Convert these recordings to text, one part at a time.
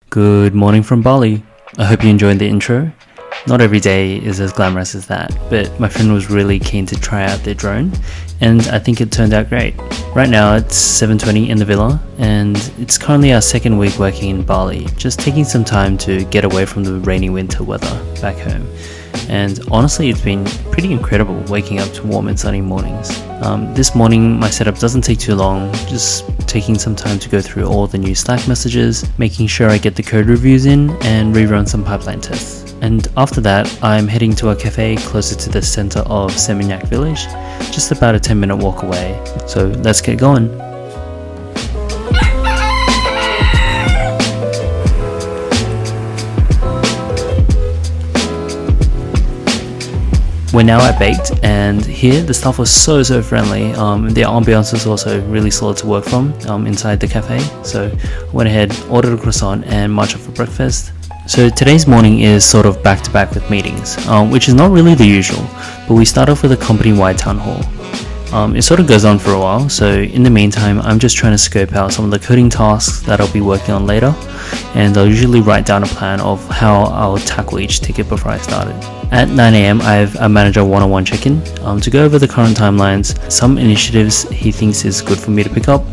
Good morning from Bali. I hope you enjoyed the intro. Not every day is as glamorous as that, but my friend was really keen to try out their drone, and I think it turned out great. Right now it's 7:20 in the villa, and it's currently our second week working in Bali, just taking some time to get away from the rainy winter weather back home. And honestly, it's been pretty incredible waking up to warm and sunny mornings. This morning my setup doesn't take too long, just taking some time to go through all the new Slack messages, making sure I get the code reviews in and rerun some pipeline tests. And after that, I'm heading to a cafe closer to the center of Seminyak village, just about a 10-minute walk away. So let's get going. We're now at Baked, and here the staff was so friendly. The ambiance was also really solid to work from inside the cafe. So I went ahead, ordered a croissant and matcha for breakfast. So today's morning is sort of back-to-back with meetings, which is not really the usual, but we start off with a company-wide town hall. It sort of goes on for a while, so in the meantime I'm just trying to scope out some of the coding tasks that I'll be working on later, and I'll usually write down a plan of how I'll tackle each ticket before I started. At 9 AM I have a manager one-on-one check-in to go over the current timelines, some initiatives he thinks is good for me to pick up,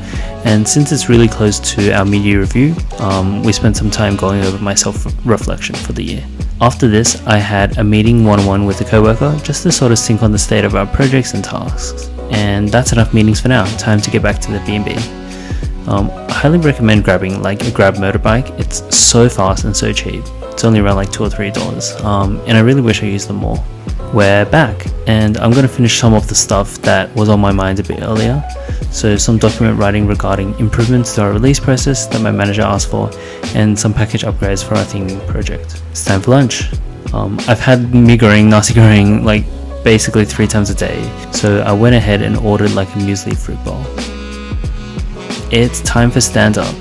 and since it's really close to our mid-year review, we spent some time going over my self-reflection for the year. After this, I had a meeting one-on-one with a coworker just to sort of sync on the state of our projects and tasks. And that's enough meetings for now, time to get back to the B&B. I highly recommend grabbing like a Grab motorbike. It's so fast and so cheap. It's only around like $2 or $3, and I really wish I used them more. We're back, and I'm going to finish some of the stuff that was on my mind a bit earlier. So some document writing regarding improvements to our release process that my manager asked for, and some package upgrades for our theming project. It's time for lunch. I've had nasi goreng like basically 3 times a day, so I went ahead and ordered like a muesli fruit bowl. It's time for stand-up.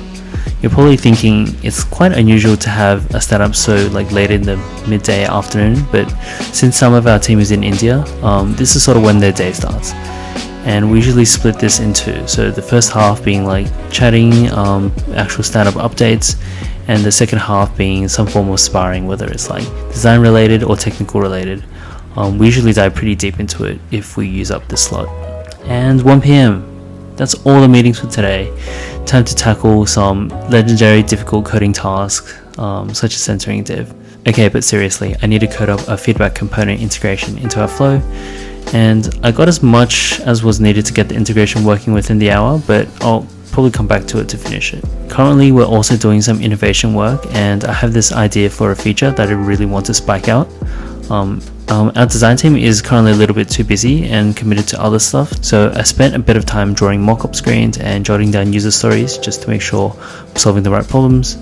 You're probably thinking it's quite unusual to have a stand-up so like late in the midday afternoon, but since some of our team is in India, this is sort of when their day starts. And we usually split this in two, so the first half being like chatting, actual stand-up updates, and the second half being some form of sparring, whether it's like design related or technical related. We usually dive pretty deep into it if we use up this slot. And 1 PM. That's all the meetings for today. Time to tackle some legendary difficult coding tasks, such as censoring div. Okay, but seriously, I need to code up a feedback component integration into our flow, and I got as much as was needed to get the integration working within the hour, but I'll probably come back to it to finish it. Currently, we're also doing some innovation work, and I have this idea for a feature that I really want to spike out. Our design team is currently a little bit too busy and committed to other stuff, so I spent a bit of time drawing mock-up screens and jotting down user stories just to make sure I'm solving the right problems.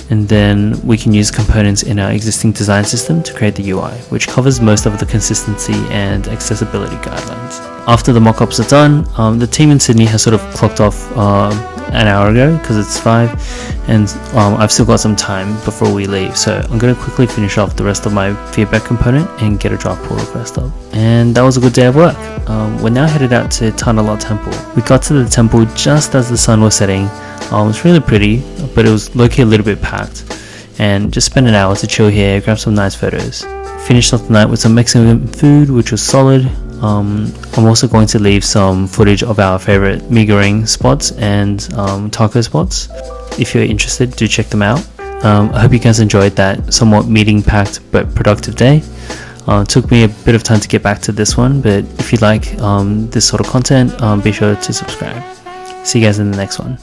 And then we can use components in our existing design system to create the UI, which covers most of the consistency and accessibility guidelines. After the mock-ups are done, the team in Sydney has sort of clocked off an hour ago because it's 5, and I've still got some time before we leave, so I'm going to quickly finish off the rest of my feedback component and get a draft pull request up. And that was a good day of work. We're now headed out to Tanalot Temple. We got to the temple just as the sun was setting. It was really pretty, but it was low-key a little bit packed, and just spent an hour to chill here, grab some nice photos. Finished off the night with some Mexican food, which was solid. I'm also going to leave some footage of our favorite mee goreng spots and taco spots. If you're interested, do check them out. I hope you guys enjoyed that somewhat meeting-packed but productive day. It took me a bit of time to get back to this one, but if you like this sort of content, be sure to subscribe. See you guys in the next one.